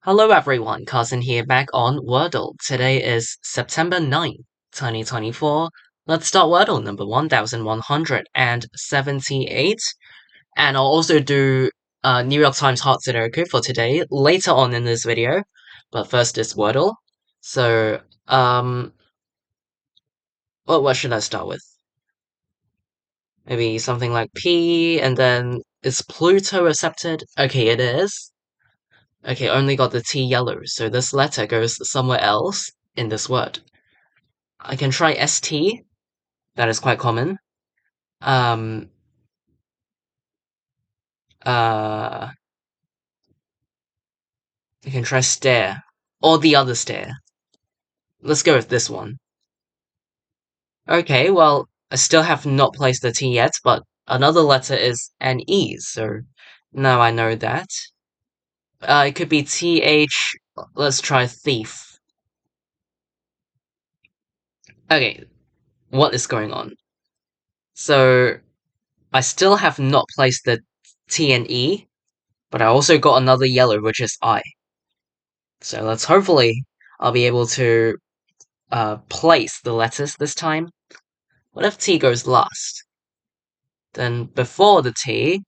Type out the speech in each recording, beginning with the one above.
Hello everyone, Cousin here back on Wordle. Today is September 9th, 2024. Let's start Wordle number 1178. And I'll also do New York Times Hot Sudoku for today later on in this video. But first is Wordle. So, what should I start with? Maybe something like P, and then is Pluto accepted? Okay, it is. Okay, only got the T yellow, so this letter goes somewhere else in this word. I can try ST, that is quite common. Um, I can try stare, or the other stare. Let's go with this one. Okay, well, I still have not placed the T yet, but another letter is an E, so now I know that. It could be TH, let's try thief. Okay, what is going on? So, I still have not placed the T and E, but I also got another yellow, which is I. So let's hopefully I'll be able to place the letters this time. What if T goes last? Then before the T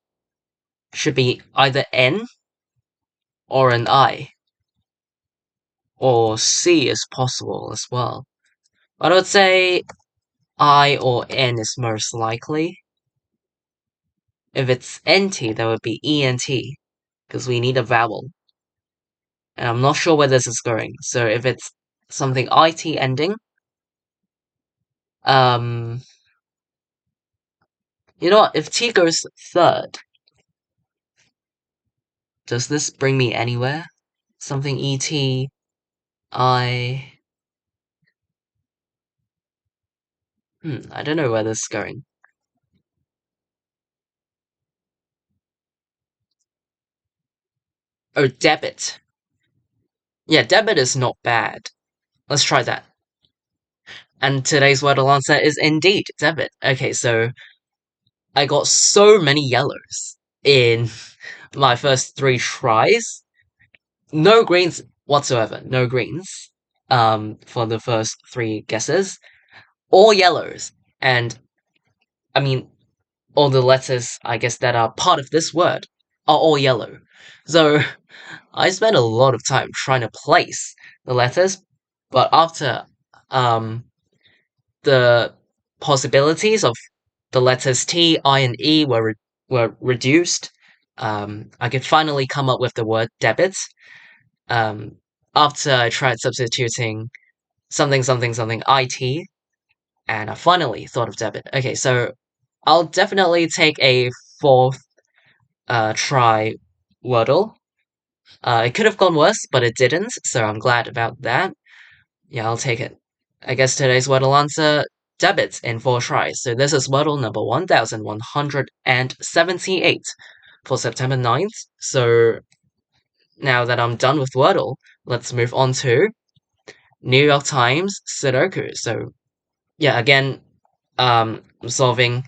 should be either N or an I. Or C is possible as well. But I would say I or N is most likely. If it's NT, that would be ENT, because we need a vowel. And I'm not sure where this is going. So if it's something IT ending, um, you know what? If T goes third, does this bring me anywhere? Something ET, I... I don't know where this is going. Oh, debit. Yeah, debit is not bad. Let's try that. And today's Wordle answer is indeed debit. Okay, so I got so many yellows in my first three tries. No greens whatsoever. No greens. For the first three guesses. All yellows. And, I mean, all the letters, I guess, that are part of this word are all yellow. So, I spent a lot of time trying to place the letters, but after the possibilities of the letters T, I, and E were reduced, I could finally come up with the word debit. Um, After I tried substituting something something something IT, and I finally thought of debit. Okay, so I'll definitely take a fourth try Wordle. It could have gone worse, but it didn't, so I'm glad about that. Yeah, I'll take it. I guess today's Wordle answer, debit in 4 tries. So this is Wordle number 1178 for September 9th. So now that I'm done with Wordle, let's move on to New York Times Sudoku. So yeah, again, I'm solving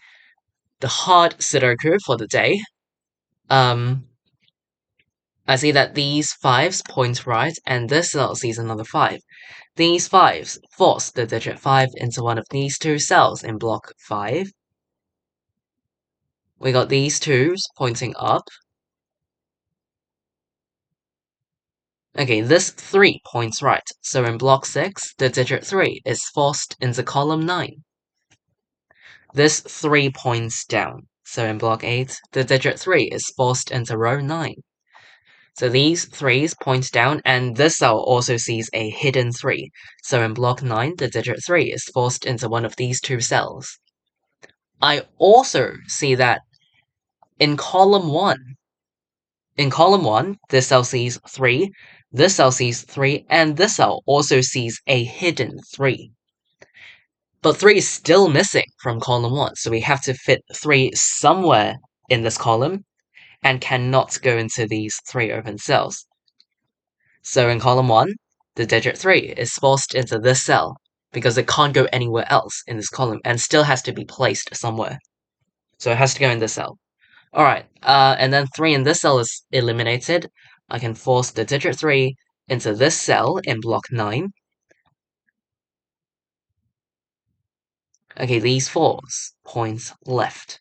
the hard Sudoku for the day. I see that these fives point right, and this cell sees another 5. These fives force the digit 5 into one of these two cells in block 5. We got these 2's pointing up. Okay, this 3 points right, so in block 6, the digit 3 is forced into column 9. This 3 points down, so in block 8, the digit 3 is forced into row 9. So these 3's point down, and this cell also sees a hidden 3. So in block 9, the digit 3 is forced into one of these two cells. I also see that in column 1, this cell sees 3, this cell sees 3, and this cell also sees a hidden 3. But 3 is still missing from column 1, so we have to fit 3 somewhere in this column, and cannot go into these 3 open cells. So in column 1, the digit 3 is forced into this cell, because it can't go anywhere else in this column, and still has to be placed somewhere. So it has to go in this cell. Alright, and then 3 in this cell is eliminated. I can force the digit 3 into this cell in block 9. Okay, these 4s points left.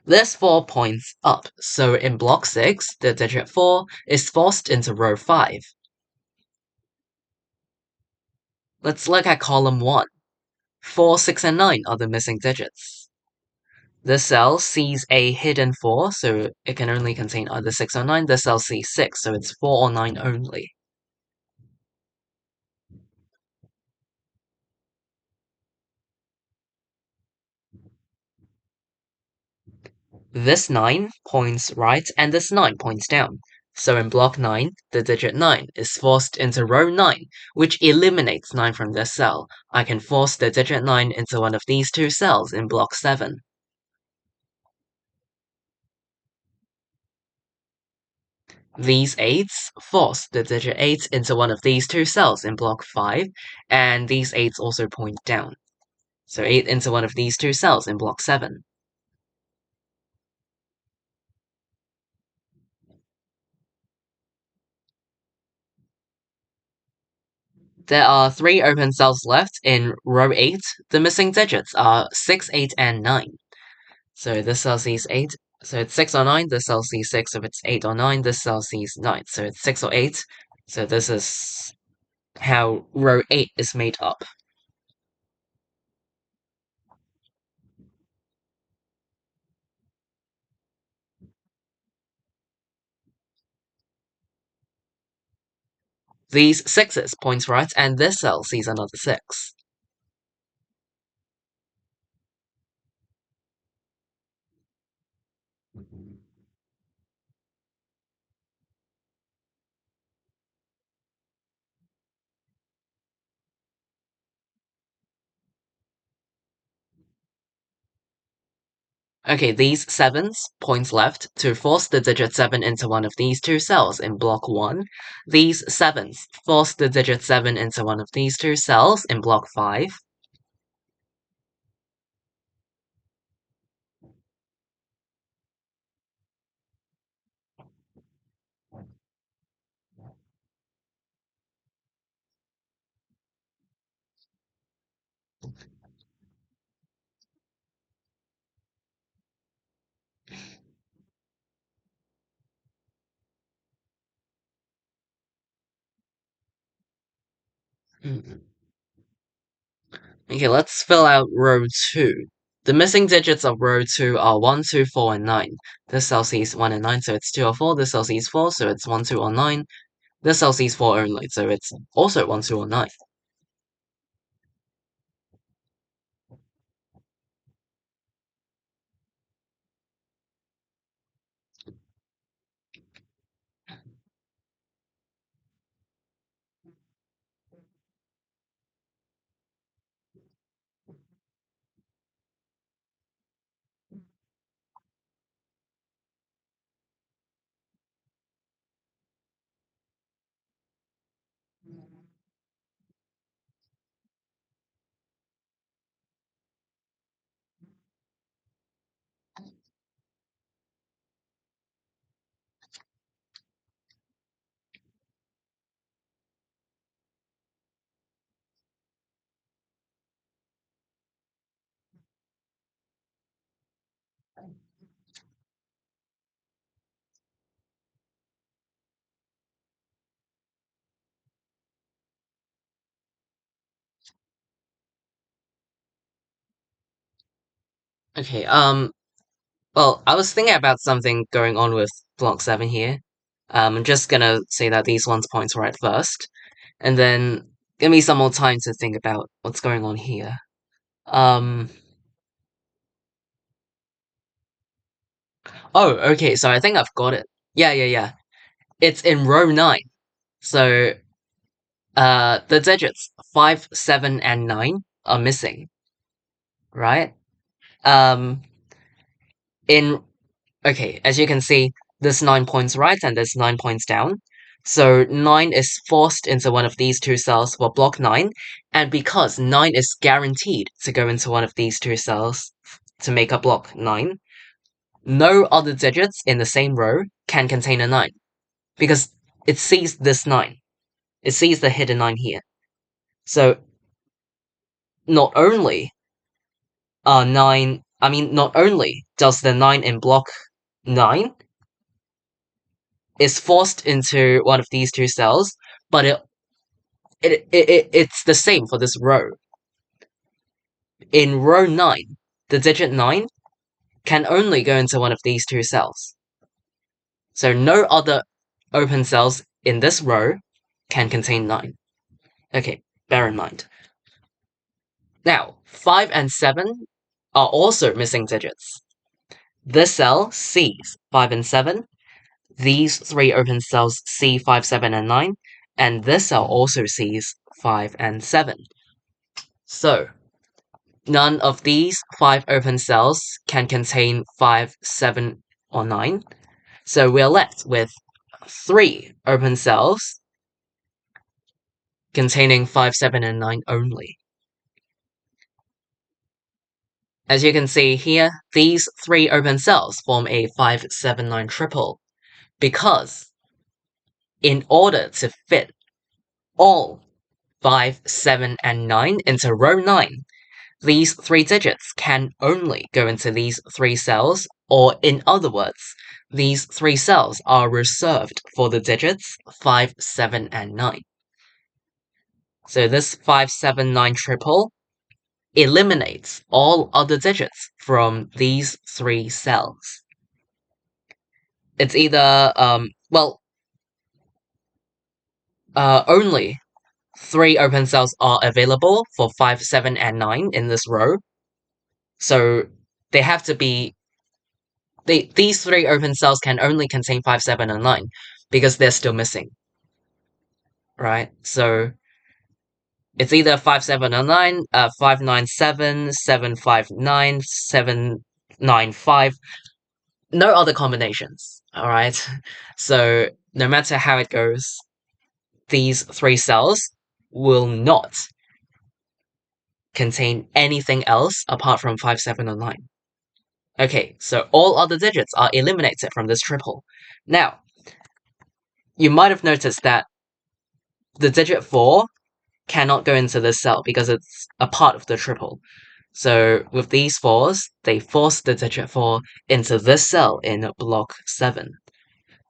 This 4 points up, so in block 6, the digit 4 is forced into row 5. Let's look at column 1. 4, 6, and 9 are the missing digits. This cell sees a hidden 4, so it can only contain either 6 or 9. This cell sees 6, so it's 4 or 9 only. This 9 points right and this 9 points down. So in block 9, the digit 9 is forced into row 9, which eliminates 9 from this cell. I can force the digit 9 into one of these two cells in block 7. These 8s force the digit 8 into one of these two cells in block 5, and these 8s also point down. So 8 into one of these two cells in block 7. There are 3 open cells left in row 8. The missing digits are 6, 8, and 9. So this cell sees 8, so it's 6 or 9. This cell sees 6, so it's 8 or 9. This cell sees 9, so it's 6 or 8. So this is how row 8 is made up. These 6s points right, and this cell sees another 6. Okay, these 7s points left to force the digit 7 into one of these two cells in block 1. These 7s force the digit 7 into one of these two cells in block 5. Okay, let's fill out row 2. The missing digits of row 2 are 1, 2, 4, and 9. This cell sees 1 and 9, so it's 2 or 4. This cell sees 4, so it's 1, 2, or 9. This cell sees 4 only, so it's also 1, 2, or 9. Okay, well, I was thinking about something going on with block 7 here. I'm just gonna say that these ones points right first, and then give me some more time to think about what's going on here. Um, oh, okay, so I think I've got it. Yeah. It's in row 9. So, the digits 5, 7, and 9 are missing, right? Um, in Okay, as you can see, this 9 points right and this 9 points down. So 9 is forced into one of these two cells for block 9, and because 9 is guaranteed to go into one of these two cells to make a block 9, no other digits in the same row can contain a 9 because it sees this 9. It sees the hidden 9 here. So not only not only does the 9 in block 9 is forced into one of these two cells, but it's the same for this row. In row 9, the digit 9 can only go into one of these two cells. So no other open cells in this row can contain 9. Okay, bear in mind. Now, 5 and 7 are also missing digits. This cell sees 5 and 7, these three open cells see 5, 7, and 9, and this cell also sees 5 and 7. So, none of these 5 open cells can contain 5, 7, or 9. So we're left with 3 open cells containing 5, 7, and 9 only. As you can see here, these 3 open cells form a 5, 7, 9 triple, because in order to fit all 5, 7, and 9 into row 9, these 3 digits can only go into these 3 cells, or in other words, these 3 cells are reserved for the digits 5, 7, and 9. So this 5, 7, 9 triple eliminates all other digits from these 3 cells. It's either, only 3 open cells are available for 5, 7, and 9 in this row. So they have to be, these 3 open cells can only contain 5, 7, and 9 because they're still missing, right? So it's either 5, 7, or 9, 5, 9, 7, 7, 5, 9, 7, 9, 5. No other combinations, alright? So no matter how it goes, these 3 cells will not contain anything else apart from 5, 7, or 9. Okay, so all other digits are eliminated from this triple. Now, you might have noticed that the digit 4 cannot go into this cell because it's a part of the triple. So with these 4s, they force the digit 4 into this cell in block 7.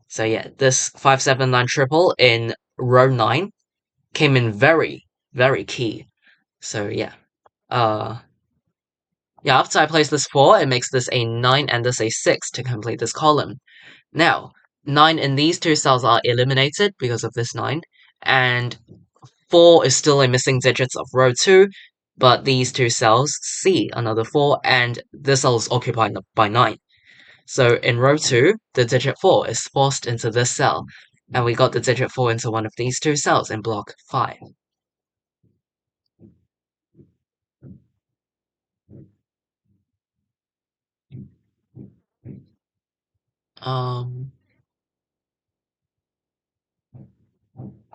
So yeah, this 5, 7, 9 triple in row 9 came in very, very key. So yeah. Yeah, after I place this 4, it makes this a 9 and this a 6 to complete this column. Now, 9 in these two cells are eliminated because of this 9, and 4 is still a missing digit of row 2, but these two cells see another 4, and this cell is occupied by 9. So in row 2, the digit 4 is forced into this cell, and we got the digit 4 into one of these two cells in block 5.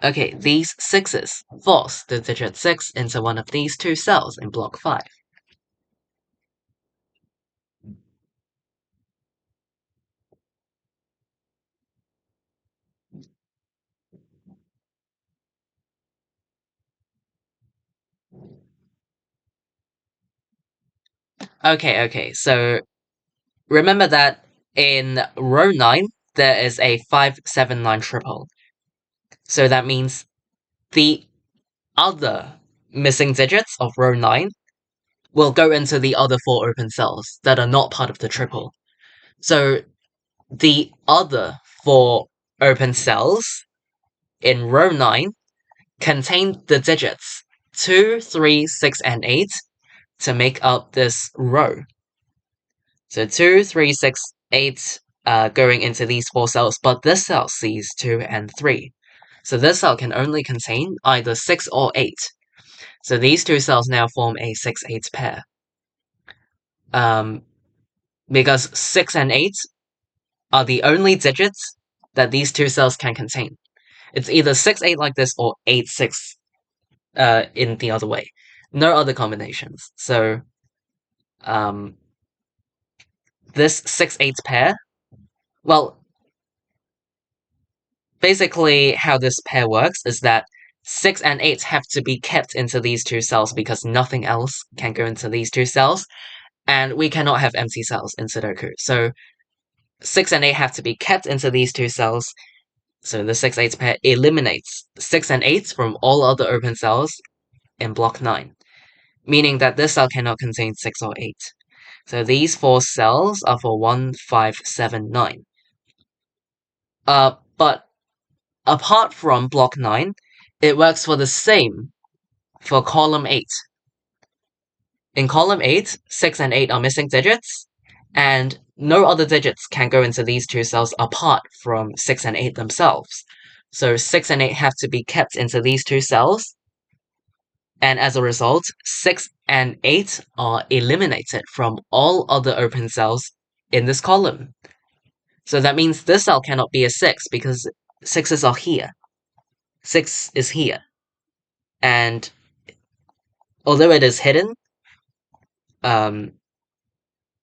Okay, these 6s force the digit 6 into one of these two cells in block 5. Okay, so remember that in row 9, there is a 5, 7, 9 triple. So that means the other missing digits of row 9 will go into the other 4 open cells that are not part of the triple. So the other 4 open cells in row 9 contain the digits 2, 3, 6, and 8 to make up this row. So 2, 3, 6, 8 going into these 4 cells, but this cell sees 2 and 3. So this cell can only contain either 6 or 8. So these two cells now form a 6-8 pair. Because 6 and 8 are the only digits that these two cells can contain. It's either 6-8 like this or 8-6 in the other way. No other combinations. So this 6-8 pair, well, basically how this pair works is that 6 and 8 have to be kept into these two cells because nothing else can go into these two cells, and we cannot have empty cells in Sudoku. So 6 and 8 have to be kept into these two cells, so the 6-8 pair eliminates 6 and 8 from all other open cells in block 9, meaning that this cell cannot contain 6 or 8. So these 4 cells are for 1, 5, 7, 9. But apart from block 9, it works for the same for column 8. In column 8, 6 and 8 are missing digits, and no other digits can go into these two cells apart from 6 and 8 themselves. So 6 and 8 have to be kept into these two cells, and as a result, 6 and 8 are eliminated from all other open cells in this column. So that means this cell cannot be a 6 because 6s are here. 6 is here. And although it is hidden,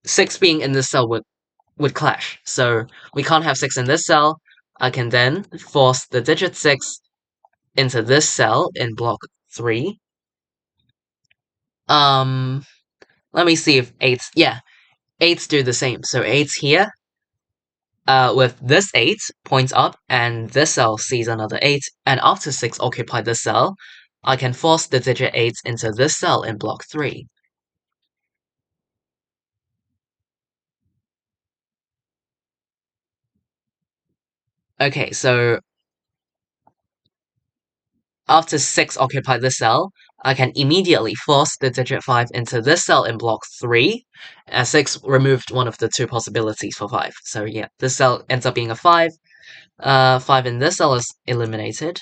6 being in this cell would clash. So we can't have 6 in this cell. I can then force the digit 6 into this cell in block 3. Let me see if 8's, yeah, 8's do the same. So 8's here, with this 8 points up, and this cell sees another 8, and after 6 occupy this cell, I can force the digit 8 into this cell in block 3. Okay, so after 6 occupy this cell, I can immediately force the digit 5 into this cell in block 3, as 6 removed one of the two possibilities for 5. So yeah, this cell ends up being a 5. 5 in this cell is eliminated.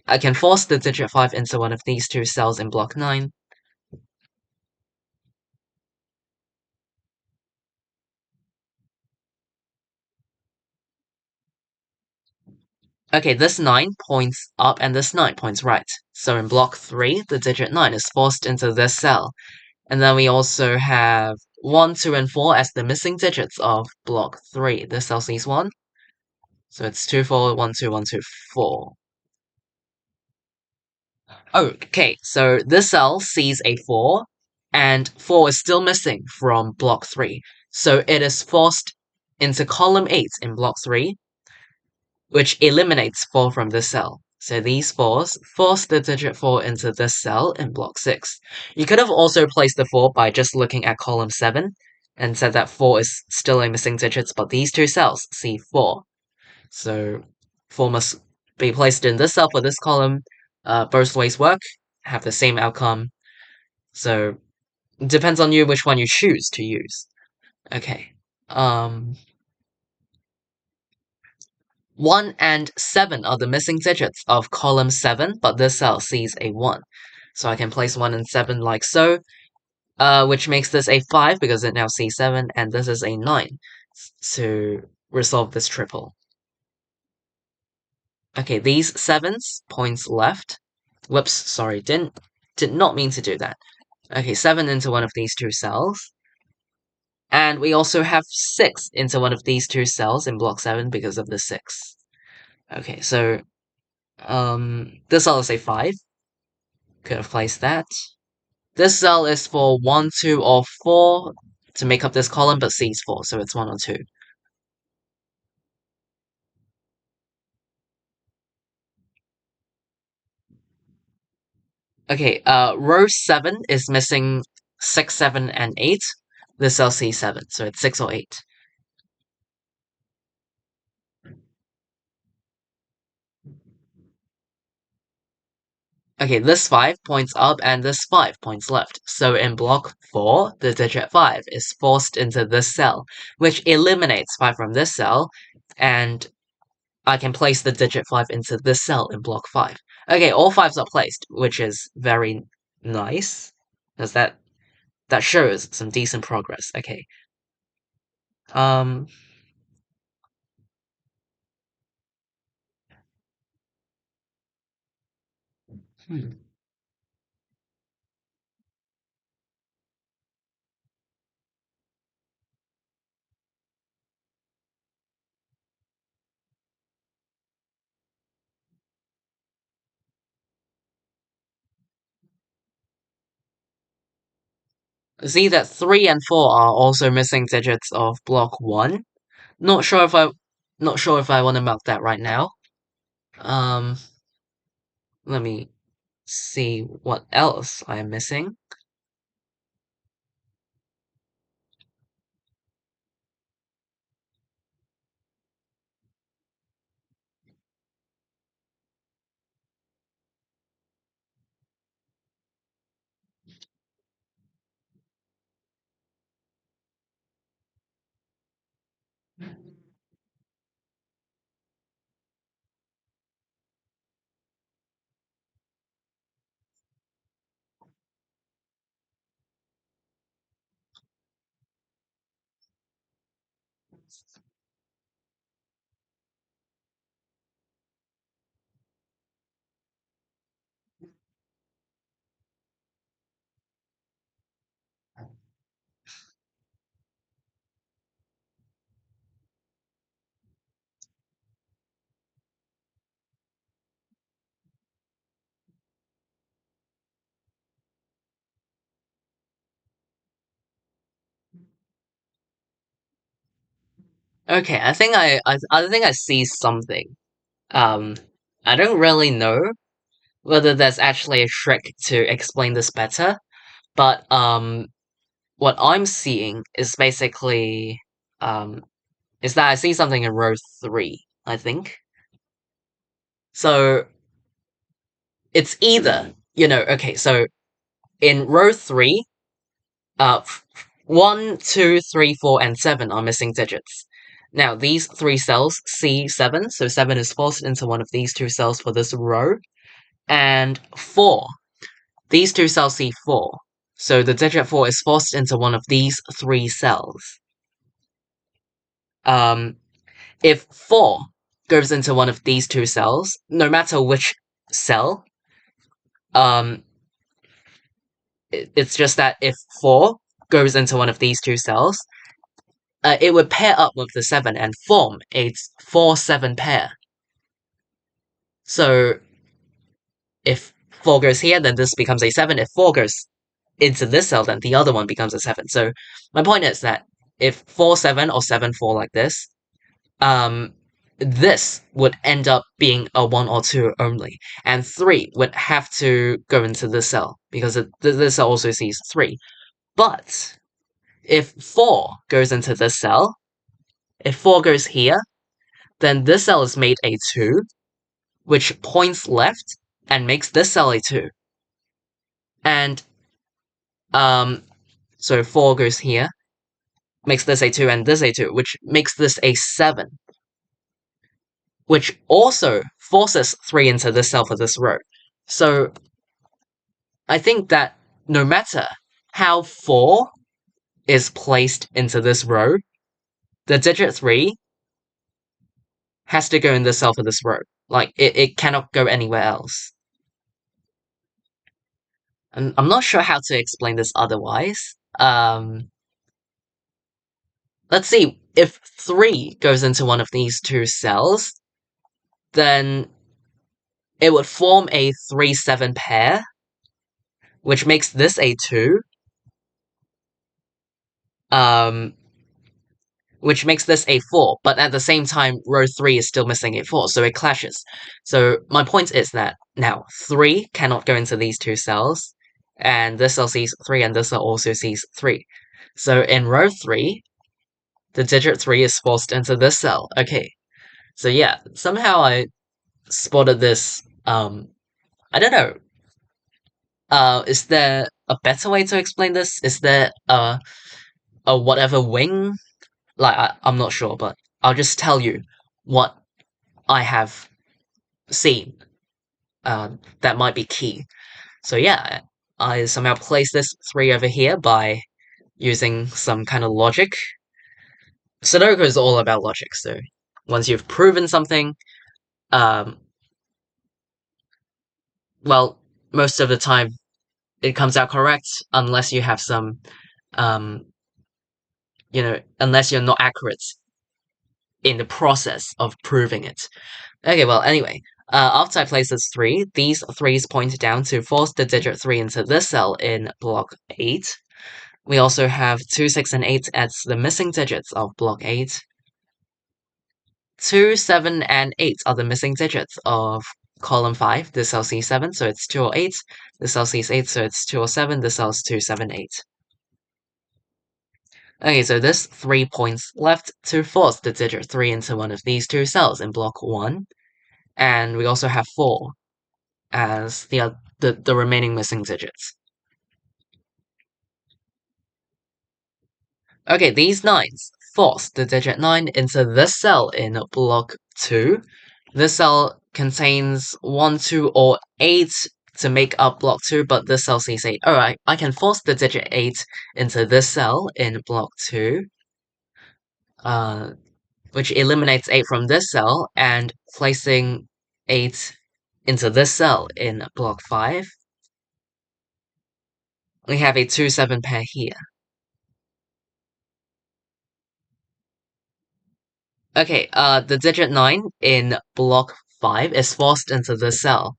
I can force the digit 5 into one of these two cells in block 9. Okay, this 9 points up and this 9 points right. So in block 3, the digit 9 is forced into this cell. And then we also have 1, 2, and 4 as the missing digits of block 3. This cell sees 1. So it's 2, 4, 1, 2, 1, 2, 4. Okay, so this cell sees a 4, and 4 is still missing from block 3. So it is forced into column 8 in block 3, which eliminates 4 from this cell. So these 4s force the digit 4 into this cell in block 6. You could have also placed the 4 by just looking at column 7 and said that 4 is still a missing digit, but these two cells see 4. So 4 must be placed in this cell for this column. Both ways work, have the same outcome. So it depends on you which one you choose to use. Okay. 1 and 7 are the missing digits of column 7, but this cell sees a 1. So I can place 1 and 7 like so, which makes this a 5 because it now sees 7, and this is a 9 to resolve this triple. Okay, these 7s points left. Whoops, sorry, did not mean to do that. Okay, 7 into one of these two cells. And we also have 6 into one of these two cells in block 7 because of the 6. Okay, so this cell is a 5. Could have placed that. This cell is for 1, 2, or 4 to make up this column, but C is 4, so it's 1 or 2. Okay, row 7 is missing 6, 7, and 8. This cell C7, so it's 6 or 8. Okay, this 5 points up and this 5 points left. So in block 4, the digit 5 is forced into this cell, which eliminates 5 from this cell, and I can place the digit 5 into this cell in block 5. Okay, all 5s are placed, which is very nice, because that shows some decent progress. Okay. Um, hmm. see that 3 and 4 are also missing digits of block 1. Not sure if I want to mark that right now. Um, let me see what else I am missing. Okay, I think I see something. Um, I don't really know whether there's actually a trick to explain this better, but what I'm seeing is basically um is that I see something in row 3, I think. So it's either, okay, so in row 3, uh, 1, 2, 3, 4, and 7 are missing digits. Now, these 3 cells see 7, so 7 is forced into one of these 2 cells for this row, and 4. These 2 cells see 4, so the digit 4 is forced into one of these 3 cells. Um, if 4 goes into one of these 2 cells, no matter which cell, um, it's just that if 4 goes into one of these 2 cells, it would pair up with the 7 and form a 4-7 pair. So if 4 goes here, then this becomes a 7. If 4 goes into this cell, then the other one becomes a 7. So my point is that if 4-7 or 7-4 like this, this would end up being a 1 or 2 only, and 3 would have to go into this cell, because this cell also sees 3. But if 4 goes into this cell, if 4 goes here, then this cell is made a 2, which points left and makes this cell a 2. And, so 4 goes here, makes this a 2 and this a 2, which makes this a 7. Which also forces 3 into this cell for this row. So I think that no matter how 4 is placed into this row, the digit 3 has to go in this cell for this row. Like, it cannot go anywhere else. And I'm not sure how to explain this otherwise. Let's see, if 3 goes into one of these 2 cells, then it would form a 3-7 pair, which makes this a 2, which makes this a 4, but at the same time, row 3 is still missing a 4, so it clashes. So my point is that now 3 cannot go into these 2 cells, and this cell sees 3, and this cell also sees 3. So in row 3, the digit 3 is forced into this cell. Okay, so yeah, somehow I spotted this, I don't know, is there a better way to explain this? Is there a whatever wing? Like, I'm not sure, but I'll just tell you what I have seen that might be key. So yeah, I somehow place this 3 over here by using some kind of logic. Sudoku is all about logic, so once you've proven something, um, well, most of the time it comes out correct, unless you have some, um, unless you're not accurate in the process of proving it. Okay, well, anyway, after I place this 3, these 3's point down to force the digit 3 into this cell in block 8. We also have 2, 6, and 8 as the missing digits of block 8. 2, 7, and 8 are the missing digits of column 5. This cell sees 7, so it's 2 or 8. This cell sees 8, so it's 2 or 7. This cell's 2, 7, 8. Okay, so there's 3 points left to force the digit 3 into one of these two cells in block 1. And we also have 4 as the remaining missing digits. Okay, these 9s force the digit 9 into this cell in block 2. This cell contains 1, 2, or 8 to make up block 2, but this cell sees 8. Alright, I can force the digit 8 into this cell in block 2, which eliminates 8 from this cell, and placing 8 into this cell in block 5. We have a 2, 7 pair here. Okay, the digit 9 in block 5 is forced into this cell.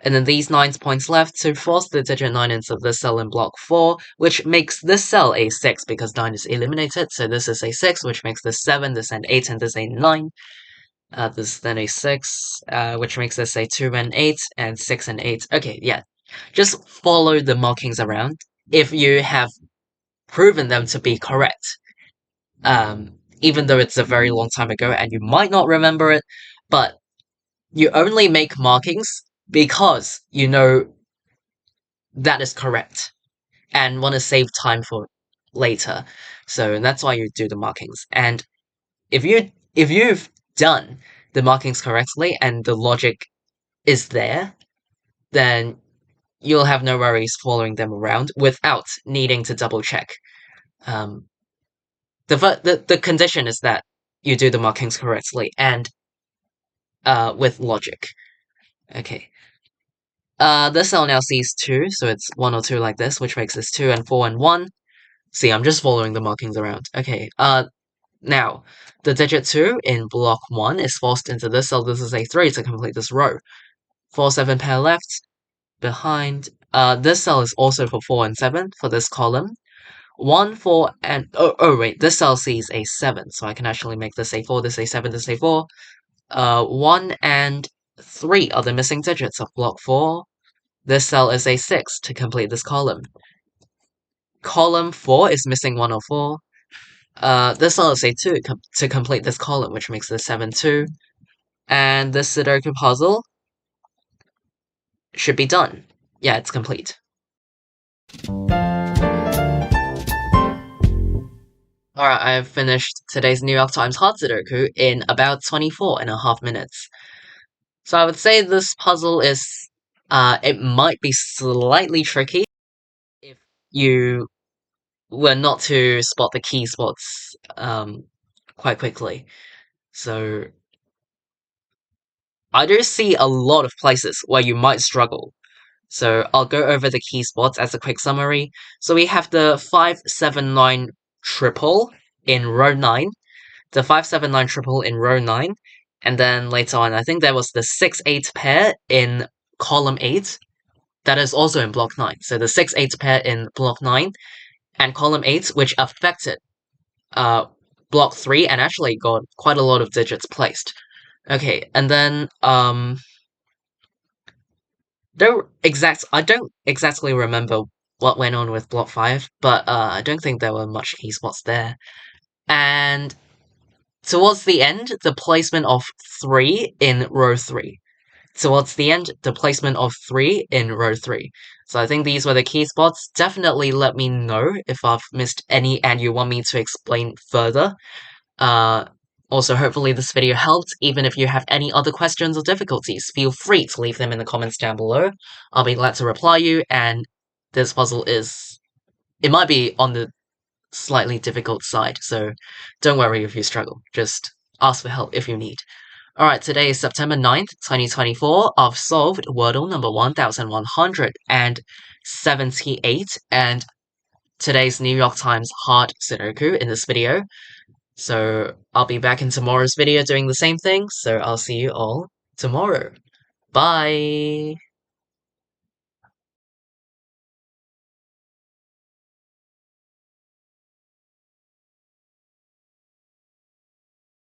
And then these 9 points left to force the digit 9 into this cell in block 4, which makes this cell a 6 because 9 is eliminated. So this is a 6, which makes this 7, this an 8, and this a 9. This is then a 6, which makes this a 2 and 8, and 6 and 8. Okay, yeah. Just follow the markings around if you have proven them to be correct. Even though it's a very long time ago and you might not remember it, but you only make markings because you know that is correct and want to save time for later. So that's why you do the markings. And if you've done the markings correctly and the logic is there, then you'll have no worries following them around without needing to double check. Um, the condition is that you do the markings correctly and with logic. Okay. This cell now sees 2, so it's 1 or 2 like this, which makes this 2 and 4 and 1. See, I'm just following the markings around. Okay, now, the digit 2 in block 1 is forced into this cell. This is a 3 to complete this row. 4, 7 pair left. Behind, this cell is also for 4 and 7 for this column. 1, 4, and... Oh, wait, this cell sees a 7, so I can actually make this a 4, this a 7, this a 4. 1 and 3 are the missing digits of block 4. This cell is a 6 to complete this column. Column 4 is missing 1 or 4. This cell is a 2 to complete this column, which makes this 7, 2. And this Sudoku puzzle should be done. Yeah, it's complete. Alright, I've finished today's New York Times Hard Sudoku in about 24.5 minutes. So I would say this puzzle is, it might be slightly tricky if you were not to spot the key spots, quite quickly. So I do see a lot of places where you might struggle. So I'll go over the key spots as a quick summary. So we have the 5, 7, 9 triple in row 9, the 5, 7, 9 triple in row 9, and then later on, I think there was the 6, 8 pair in column 8, that is also in block 9. So the 6, 8 pair in block 9 and column 8, which affected block 3 and actually got quite a lot of digits placed. Okay, and then, I don't exactly remember what went on with block 5, but I don't think there were much key spots there. And towards the end, the placement of 3 in row 3. Towards the end, the placement of 3 in row 3. So I think these were the key spots. Definitely let me know if I've missed any and you want me to explain further. Also, hopefully this video helped. Even if you have any other questions or difficulties, feel free to leave them in the comments down below. I'll be glad to reply you, and this puzzle it might be on the slightly difficult side, so don't worry if you struggle. Just ask for help if you need. Alright, today is September 9th, 2024. I've solved Wordle number 1178 and today's New York Times Hard Sudoku in this video. So I'll be back in tomorrow's video doing the same thing, so I'll see you all tomorrow. Bye!